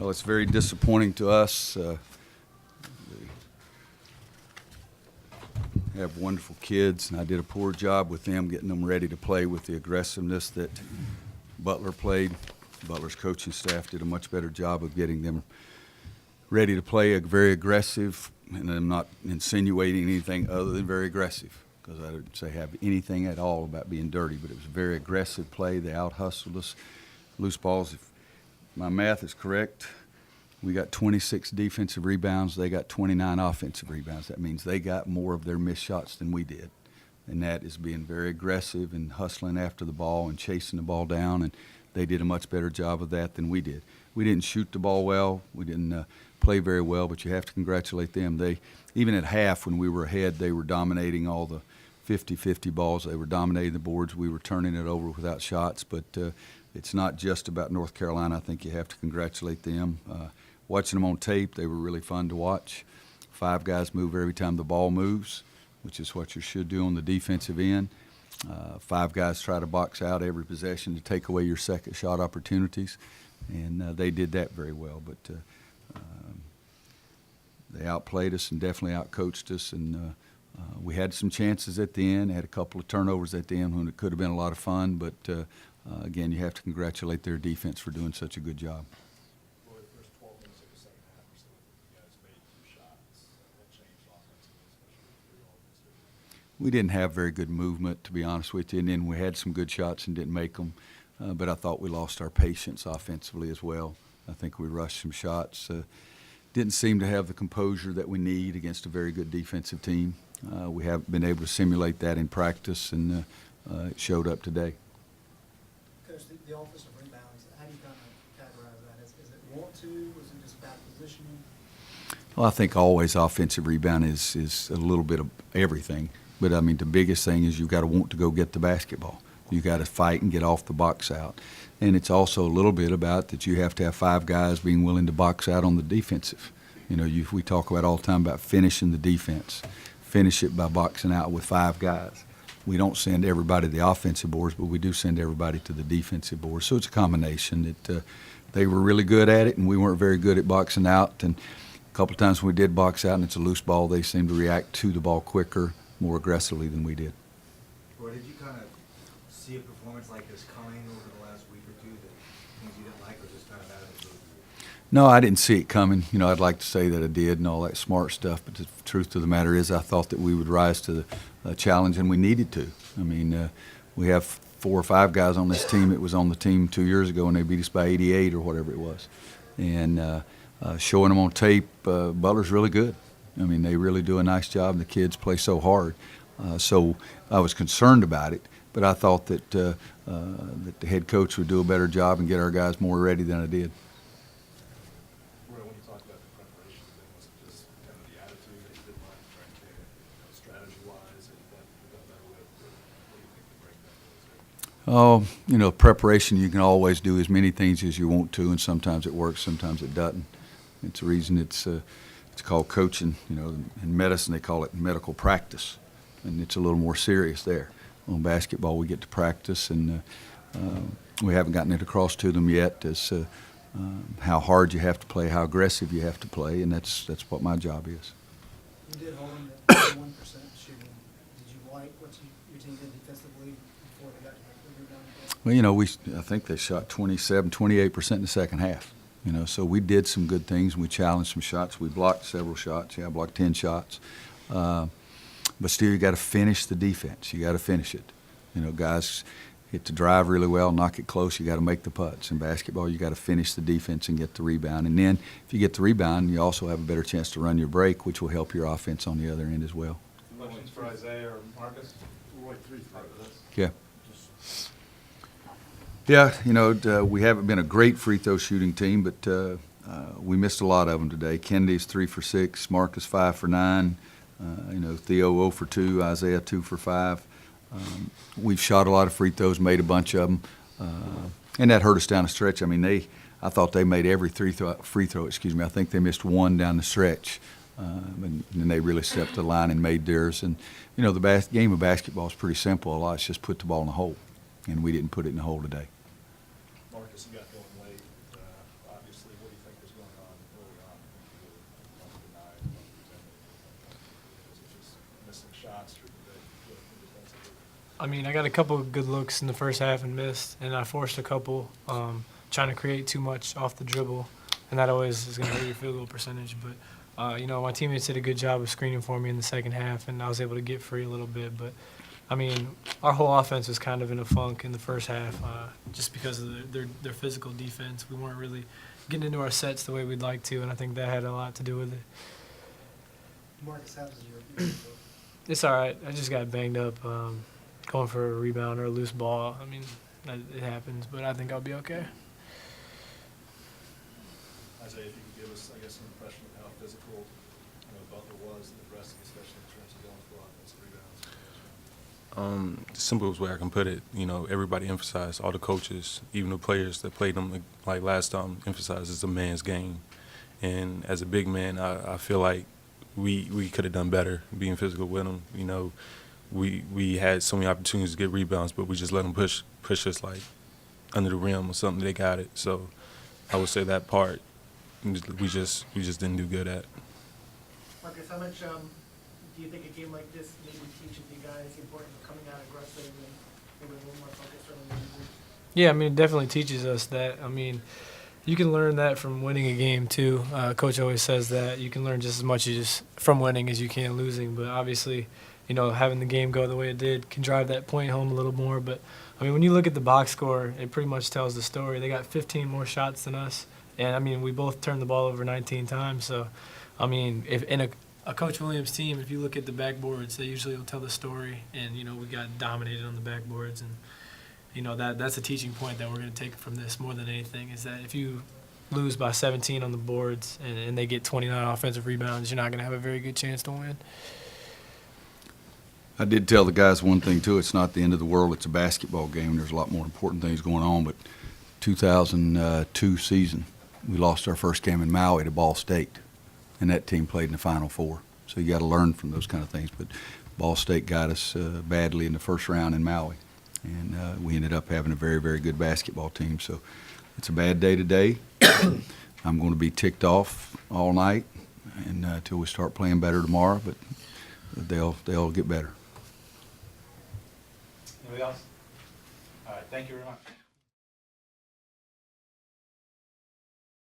Well, it's very disappointing to us. We have wonderful kids, and I did a poor job with them getting them ready to play with the aggressiveness that Butler played. Butler's coaching staff did a much better job of getting them ready to play, very aggressive, and I'm not insinuating anything other than very aggressive, because I didn't say have anything at all about being dirty, but it was a very aggressive play. They out-hustled us. Loose balls, if my math is correct, we got 26 defensive rebounds. They got 29 offensive rebounds. That means they got more of their missed shots than we did. And that is being very aggressive and hustling after the ball and chasing the ball down, and they did a much better job of that than we did. We didn't shoot the ball well. We didn't play very well, but you have to congratulate them. They, even at half when we were ahead, they were dominating all the 50-50 balls. They were dominating the boards. We were turning it over without shots, but it's not just about North Carolina. I think you have to congratulate them. Watching them on tape, they were really fun to watch. 5 guys move every time the ball moves, which is what you should do on the defensive end. 5 guys try to box out every possession to take away your second shot opportunities, and they did that very well. But they outplayed us and definitely outcoached us, and we had some chances at the end, had a couple of turnovers at the end when it could have been a lot of fun, but again, you have to congratulate their defense for doing such a good job. Well, the first 12 minutes of the second half, or so, you guys made 2 shots. What changed offensively, especially for y'all against it? We didn't have very good movement, to be honest with you, and then we had some good shots and didn't make them, but I thought we lost our patience offensively as well. I think we rushed some shots. Didn't seem to have the composure that we need against a very good defensive team. We haven't been able to simulate that in practice, and it showed up today. Coach, the offensive rebounds, how do you kind of categorize that? Is it want to? Was it just bad positioning? Well, I think always offensive rebound is a little bit of everything. But, I mean, the biggest thing is you've got to want to go get the basketball. You've got to fight and get off the box out. And it's also a little bit about that you have to have 5 guys being willing to box out on the defensive. You know, we talk about all the time about finishing the defense. Finish it by boxing out with 5 guys. We don't send everybody to the offensive boards, but we do send everybody to the defensive boards. So it's a combination. They were really good at it, and we weren't very good at boxing out. And a couple of times when we did box out and it's a loose ball, they seemed to react to the ball quicker, more aggressively than we did. Or did you kind of see a performance like this coming over the last week or two, that things you didn't like, or just kind of out of the blue? No, I didn't see it coming. You know, I'd like to say that I did and all that smart stuff, but the truth of the matter is I thought that we would rise to the challenge, and we needed to. I mean, we have 4 or 5 guys on this team that was on the team 2 years ago, and they beat us by 88 or whatever it was. And showing them on tape, Butler's really good. I mean, they really do a nice job, and the kids play so hard. So I was concerned about it, but I thought that the head coach would do a better job and get our guys more ready than I did. When you talk about the preparation, was it just kind of the attitude that you didn't like, trying to, strategy-wise, that you thought you could go better with? Or what do you think the breakdown was there? Oh, you know, preparation, you can always do as many things as you want to, and sometimes it works, sometimes it doesn't. It's the reason it's called coaching. You know, in medicine they call it medical practice, and it's a little more serious there. On basketball, we get to practice, and we haven't gotten it across to them yet as how hard you have to play, how aggressive you have to play, and that's what my job is. You did hold them to 1% shooting. Did you like what your team did defensively before they got to the rebound? Well, you know, I think they shot 28% in the second half. You know, so we did some good things, and we challenged some shots. We blocked several shots. Yeah, I blocked 10 shots. But still, you got to finish the defense. You got to finish it. You know, guys hit the drive really well, knock it close. You got to make the putts. In basketball, you got to finish the defense and get the rebound. And then, if you get the rebound, you also have a better chance to run your break, which will help your offense on the other end as well. Questions for Isaiah or Marcus? We're like 3 for this. Yeah. Yeah, you know, we haven't been a great free throw shooting team, but we missed a lot of them today. Kennedy's 3 for 6, Marcus 5 for 9, you know, Theo 0 for 2, Isaiah 2 for 5. We've shot a lot of free throws, made a bunch of them, and that hurt us down the stretch. I mean, I thought they made every free throw. I think they missed 1 down the stretch, and then they really stepped to the line and made theirs. And you know, the game of basketball is pretty simple. A lot is just put the ball in the hole, and we didn't put it in the hole today. Marcus, you got going late. Obviously, what do you think was I mean, I got a couple of good looks in the first half and missed, and I forced a couple, trying to create too much off the dribble, and that always is going to hurt your field goal percentage. But, you know, my teammates did a good job of screening for me in the second half, and I was able to get free a little bit. But, I mean, our whole offense was kind of in a funk in the first half just because of their physical defense. We weren't really getting into our sets the way we'd like to, and I think that had a lot to do with it. Marcus, how was your It's all right. I just got banged up going for a rebound or a loose ball. I mean, it happens, but I think I'll be okay. Isaiah, if you could give us, I guess, an impression of how physical, you know, Butler was in the dressing, especially in terms of going for offensive rebounds. The simplest way I can put it, you know, everybody emphasized, all the coaches, even the players that played them like last time, emphasized it's a man's game. And as a big man, I feel like we could have done better being physical with them. You know, we had so many opportunities to get rebounds, but we just let them push us like under the rim or something. They got it. So I would say that part we just didn't do good at. Marcus, how much do you think a game like this maybe teaches you guys the importance of coming out aggressive and maybe a little more focused early in the season? Yeah, I mean, it definitely teaches us that. I mean, you can learn that from winning a game, too. Coach always says that. You can learn just as much from winning as you can losing. But obviously, you know, having the game go the way it did can drive that point home a little more. But, I mean, when you look at the box score, it pretty much tells the story. They got 15 more shots than us. And, I mean, we both turned the ball over 19 times. So, I mean, if in a Coach Williams team, if you look at the backboards, they usually will tell the story. And, you know, we got dominated on the backboards. And, you know, that's a teaching point that we're going to take from this more than anything, is that if you lose by 17 on the boards and they get 29 offensive rebounds, you're not going to have a very good chance to win. I did tell the guys one thing, too. It's not the end of the world. It's a basketball game. There's a lot more important things going on. But 2002 season, we lost our first game in Maui to Ball State, and that team played in the Final Four. So you got to learn from those kind of things. But Ball State got us badly in the first round in Maui. And we ended up having a very, very good basketball team. So it's a bad day today. I'm going to be ticked off all night and until we start playing better tomorrow. But they'll get better. Anybody else? All right, thank you very much.